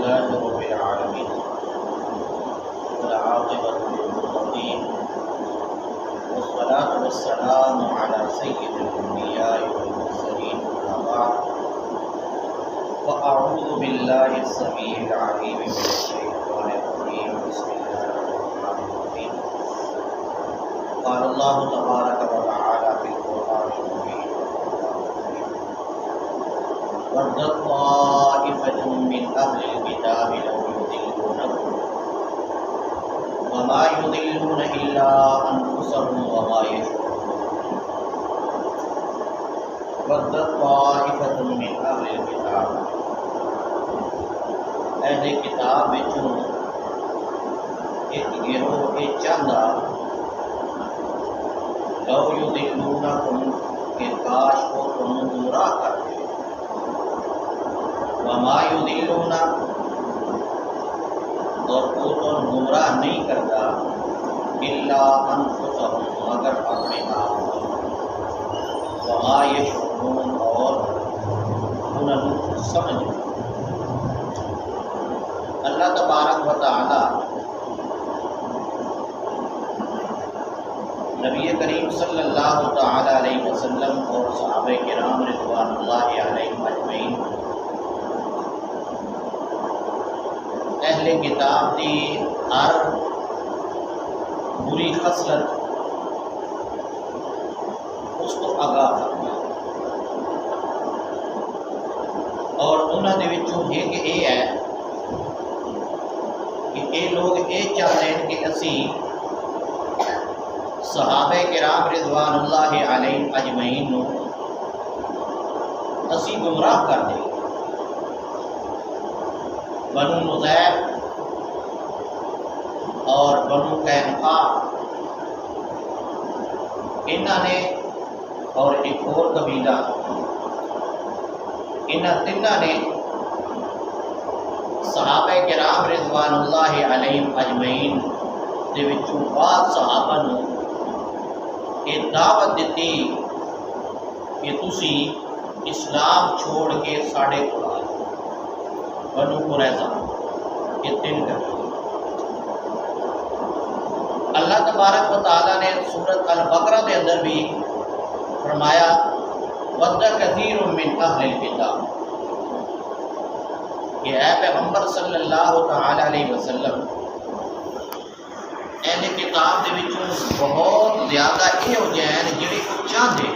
لله رب العالمين والعاقبة للمتقين والصلاة والسلام على سيد الأنبياء والمرسلين أما بعد فأعوذ بالله السميع العليم من الشيطان الرجيم بسم الله الرحمن الرحيم قال الله تبارك وتعالى في القرآن المبين وَدَّتْ طَائِفَةٌ مِّنْ أَهْلِ الْكِتَابِ لَوْ يُضِلُّونَكُمْ وَمَا يُضِلُّونَ إِلَّا أَنفُسَهُمْ وَمَا يَشْعُرُونَ وَدَّتْ طَائِفَةٌ مِّنْ أَهْلِ الْكِتَابِ اہل کتاب وچوں ایک گروہ یہ چاہتا لو یضلونکم کہ کاش وہ تم گمراہ کر دے وما یضلون اور وہ تو گمراہ نہیں کرتا الا انفسهم مگر اپنے آپ وما یشعرون اور انہوں سمجھ اللہ تبارک و تعالی نبی کریم صلی اللہ تعالی علیہ وسلم اور صحابہ کرام رضوان اللہ علیہم اجمعین اہل کتاب دی ہر بری خصلت اس کو آگاہ کرنا اور انہوں نے وچوں ایک یہ ہے کہ یہ لوگ یہ چاہتے ہیں کہ اسی صحابہ کرام رضوان اللہ علیہم اجمعین نو اسی گمراہ کر دیں بنو نضیر اور بنو قینقاع انہوں نے اور ایک اور قبیلہ انہوں تینوں نے صحابہ کرام رضوان اللہ علیہم اجمعین دے وچوں بعض صحابہ نو یہ دعوت دیتی کہ تسی اسلام چھوڑ کے ساڑھے کو آئے بنو قریظہ یہ تین کر اللہ تبارک و تعالیٰ نے سورۃ البقرہ کے اندر بھی فرمایا وَدَّ كَثِيرٌ مِّنْ أَهْلِ الْكِتَابِ کہ اے پیغمبر صلی اللہ تعالی علیہ وسلم اہل کتاب دے وچوں بہت زیادہ یہ ہو جائیں جڑے چاہتے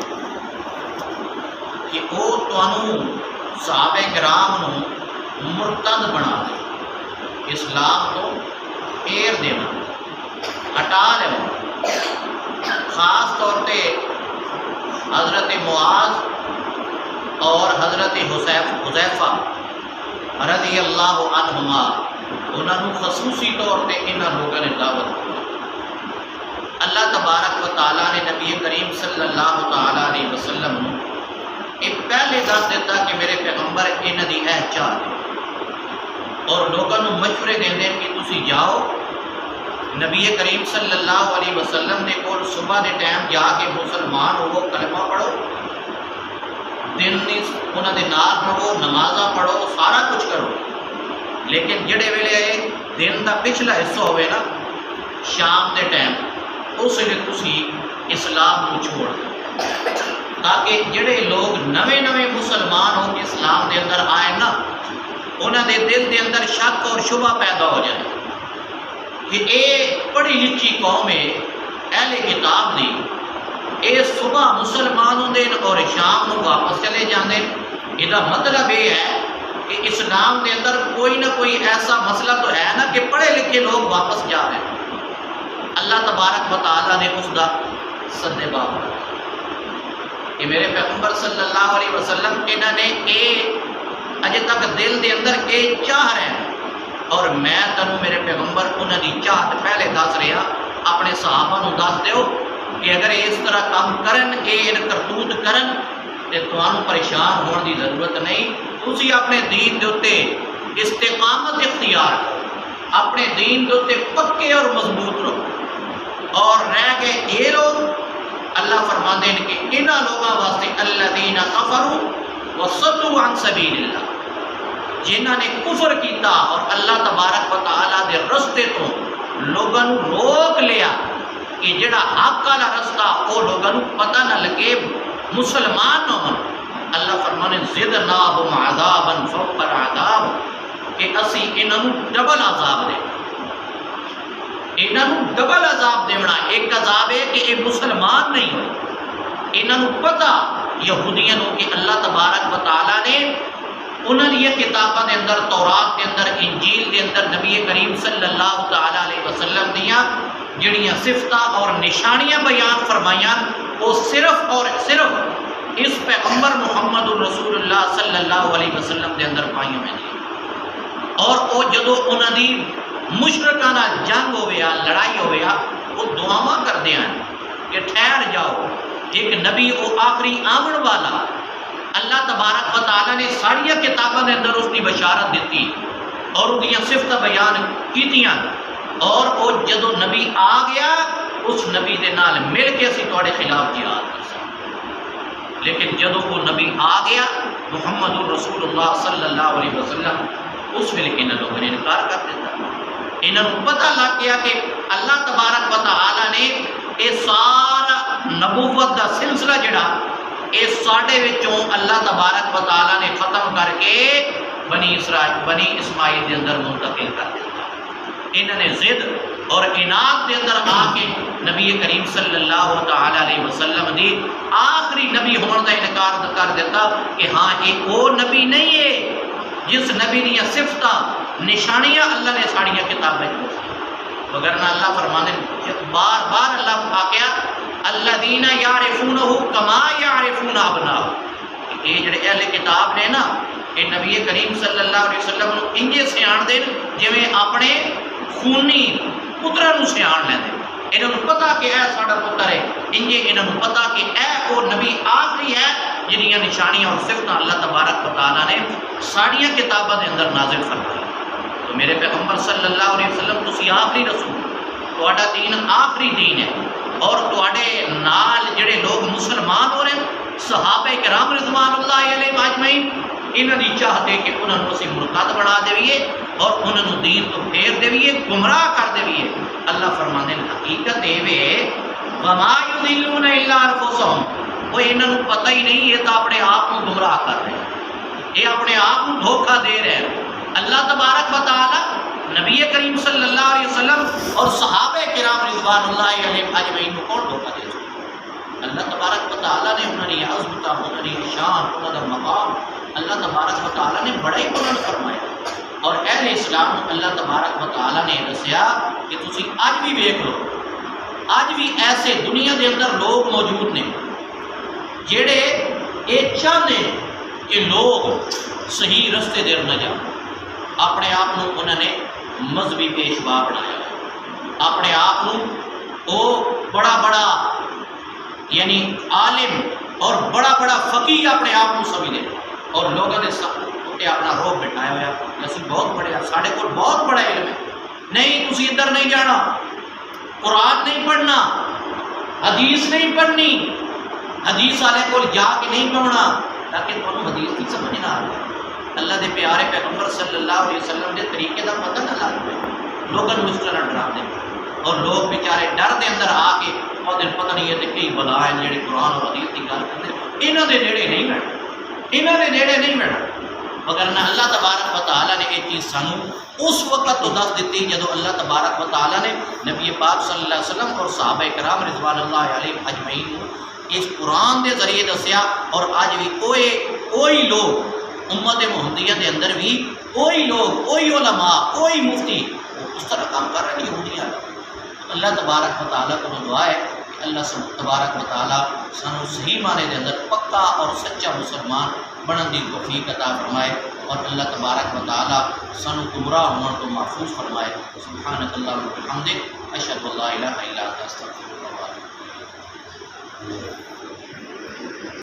کہ وہ تانوں صحابہ کرام نو مرتد بنا دے اسلام تو پھیر دینا ہٹا لے خاص طور پہ حضرت معاذ اور حضرت حذیفہ رضی اللہ عنہما انہوں نے خصوصی طور پہ انہوں لوگوں نے دعوت دی اللہ تبارک و تعالیٰ نے نبی کریم صلی اللہ تعالی علیہ وسلم ایک پہلے دس دیتا کہ میرے پیغمبر انہوں دی چاہ اور لوگوں نے مشورے دیں کہ تسی جاؤ نبی کریم صلی اللہ علیہ وسلم نے کول صبح دے ٹائم جا کے مسلمان ہو کلمہ پڑھو دن انہوں دے نال رہو نمازاں پڑھو سارا کچھ کرو لیکن جڑے ویلے دن دا پچھلا حصہ ہوئے نا شام دے ٹائم اس لیے تسی اسلام کو چھوڑ دو تاکہ جڑے لوگ نویں مسلمان ہو کے اسلام دے اندر آئے نا انہوں دے دل دے اندر شک اور شبہ پیدا ہو جائے کہ اے پڑھی لکھی قوم ہے اہل کتاب دی اے صبح مسلمان ہوں اور شام کو واپس چلے جاندے یہ مطلب یہ ہے کہ اسلام دے اندر کوئی نہ کوئی ایسا مسئلہ تو ہے نا کہ پڑھے لکھے لوگ واپس جا رہے ہیں اللہ تبارک و تعالیٰ نے اس کا سدے باب کہ میرے پیغمبر صلی اللہ علیہ وسلم انہوں نے اجے تک دل دے اندر یہ چاہ رہے ہیں اور میں تنوں میرے پیغمبر انہوں کی چاہت پہلے دس رہا اپنے صحابہ نو دس دیو کہ اگر اس طرح کام کرن یہ کرتوت کرن تے تمہیں پریشان ہونے کی ضرورت نہیں تسی اپنے دین دے اوتے استقامت اختیار کرو اپنے دین دے اوتے پکے اور مضبوط رہو اور رہ گئے یہ لوگ اللہ فرماندے ہیں کہ انہاں لوگاں واسطے الذین کفروا وصدوا عن سبیل اللہ جنہاں نے کفر کیتا اور اللہ تبارک و تعالیٰ دے رستے تو لوگوں روک لیا کہ جڑا حق والا رستہ وہ لوگوں پتہ نہ لگے مسلمان نہ ہوں، اللہ فرمانے زدناہم عذابا فوق العذاب کہ اسی انہوں ڈبل عذاب دے، انہوں ڈبل عذاب دینا۔ ایک عذاب ہے کہ یہ مسلمان نہیں ہوئے، انہوں پتہ یہودیاں نو کہ اللہ تبارک و تعالیٰ نے انہوں نے یہ کتابوں کے اندر، تورات کے اندر، انجیل کے اندر نبی کریم صلی اللہ تعالیٰ علیہ وسلم دیاں جڑیاں صفتاں اور نشانیاں بیان فرمائیاں وہ صرف اور صرف اس پیغمبر محمد الرسول اللہ صلی اللہ علیہ وسلم کے اندر پائیاں میں دی، اور وہ جدو انہوں نے مشرکانہ جنگ ہویا، لڑائی ہویا، وہ دعاواں کر دیا کہ ٹھہر جاؤ، ایک نبی وہ آخری آمن والا اللہ تبارک و تعالیٰ نے ساڑیاں کتابوں کے اندر اس کی بشارت دیتی اور ان کی صفت بیان کیتیاں، اور وہ جدو نبی آ گیا اس نبی دے نال مل کے اسی تواڈے خلاف جہاد کر سکتے، لیکن جدو وہ نبی آ گیا محمد الرسول اللہ صلی اللہ علیہ وسلم اس ویلے انہوں لوگوں نے انکار کر دیتا۔ انہوں پتہ لگ گیا کہ اللہ تبارک و تعالیٰ نے یہ سارا نبوت دا سلسلہ جڑا یہ ساڈے وچوں اللہ تبارک و تعالیٰ نے ختم کر کے بنی اسماعیل دے اندر منتقل کر دیتا۔ انہوں نے ضد اور عناد دے اندر آ کے نبی کریم صلی اللہ تعالیٰ علیہ وسلم دی آخری نبی ہونے کا انکار کر دیتا کہ ہاں یہ وہ نبی نہیں ہے جس نبی دیا صفتاں نشانیاں اللہ نے ساڑیاں کتابیں وگرنہ اللہ فرمانے بار بار اللہ آکیا الذین یعرفونہ کما یعرفون ابناءہم، یہ جڑے اہل کتاب نے نا یہ نبی کریم صلی اللہ علیہ وسلم نو انجے سیان دین جویں اپنے خونی پتراں نو سیان لیندے، انہوں نے پتا کہ اے ساڑا پتر ہے، انجے انہوں نے پتا کہ اے وہ نبی آخری ہے جنہاں نشانیاں اور صفتاں اللہ تبارک و تعالیٰ نے ساڑیاں کتابوں کے اندر نازل فرمائی۔ تو میرے پیغمبر صلی اللہ علیہ وسلم تسی آخری رسول، تہاڈا دین آخری دین ہے، اور تہاڈے نال جڑے لوگ مسلمان ہو رہے ہیں صحابہ کرام رضوان اللہ علیہم اجمعین، انہوں نے چاہتے کہ انہوں نے اسی مرتد بنا دیئے اور انہوں نے دین تو پھیر دیئے، گمراہ کر دیئے۔ اللہ فرمانے حقیقت ہے وَمَا يُضِلُّونَ إِلَّا أَنفُسَهُمْ، وہ انہوں نے پتہ ہی نہیں، یہ تو اپنے آپ کو گمراہ کر رہے ہیں، یہ اپنے آپ کو دھوکہ دے رہے ہیں۔ اللہ تبارک و تعالی نبی کریم صلی اللہ علیہ وسلم اور صحابہ کرام رضوان اللہ علیہم اجمعین کو کون دھوکہ دے سکتا؟ اللہ تبارک و تعالی نے انہوں نے عظمت، انہوں نے شان، انہوں نے مقام اللہ تبارک و تعالی نے بڑا ہی بلند فرمایا، اور اہل اسلام اللہ تبارک و تعالی نے دسیا کہ تسی اج بھی دیکھ لو، اج بھی ایسے دنیا دے اندر لوگ موجود نے جڑے یہ چاہتے کہ لوگ صحیح رستے دے نہ جان، اپنے آپ انہوں نے مذہبی پیشوا بنایا، اپنے آپ وہ بڑا بڑا یعنی عالم اور بڑا بڑا فقیہ اپنے آپ کو سمجھتے اور لوگوں نے سب اپنا روپ بٹھایا ہوا کہ اسی بہت بڑے ہیں، سارے کو بہت بڑا علم ہے، نہیں تسی ادھر نہیں جانا، قرآن نہیں پڑھنا، حدیث نہیں پڑھنی، حدیث والے کو جا کے نہیں پڑھنا تاکہ تمہیں حدیث کی سمجھ نہ آئے، اللہ دے پیارے پیغمبر صلی اللہ علیہ وسلم کے طریقے کا پتہ نہ لگ پائے، لوگوں کو اس طرح ڈرا دیں اور لوگ بیچارے ڈر دے اندر آ کے اور دن پتہ نہیں ہے کہ کئی بلا ہیں جڑے قرآن اور حدیث کی گل کرتے انہوں نے نیڑے نہیں بیٹھنا، انہوں نے نیڑے نہیں بیٹھنا، مگر نہ اللہ تبارک و تعالیٰ نے یہ چیز سانو اس وقت تو دس دیتی جدو اللہ تبارک و تعالیٰ نے نبی پاک صلی اللہ علیہ وسلم اور صحابہ کرام رضوان اللہ علیہ اجمعین اس قرآن دے ذریعے دسیا، اور آج بھی کوئی لوگ امت محمدیہ دے اندر بھی کوئی لوگ، کوئی علماء، کوئی مفتی اس طرح کام کر رہے ہیں یہودیاں۔ اللہ تبارک و تعالیٰ کو دعا ہے کہ اللہ تبارک و تعالیٰ سانو صحیح معنی دے اندر پکا اور سچا مسلمان بنن دی توفیق عطا فرمائے، اور اللہ تبارک و تعالیٰ سانو گمراہ ہونے تو محفوظ فرمائے۔ سبحانک اللہم و بحمدک، اشہد ان لا الہ الا انت، استغفرک۔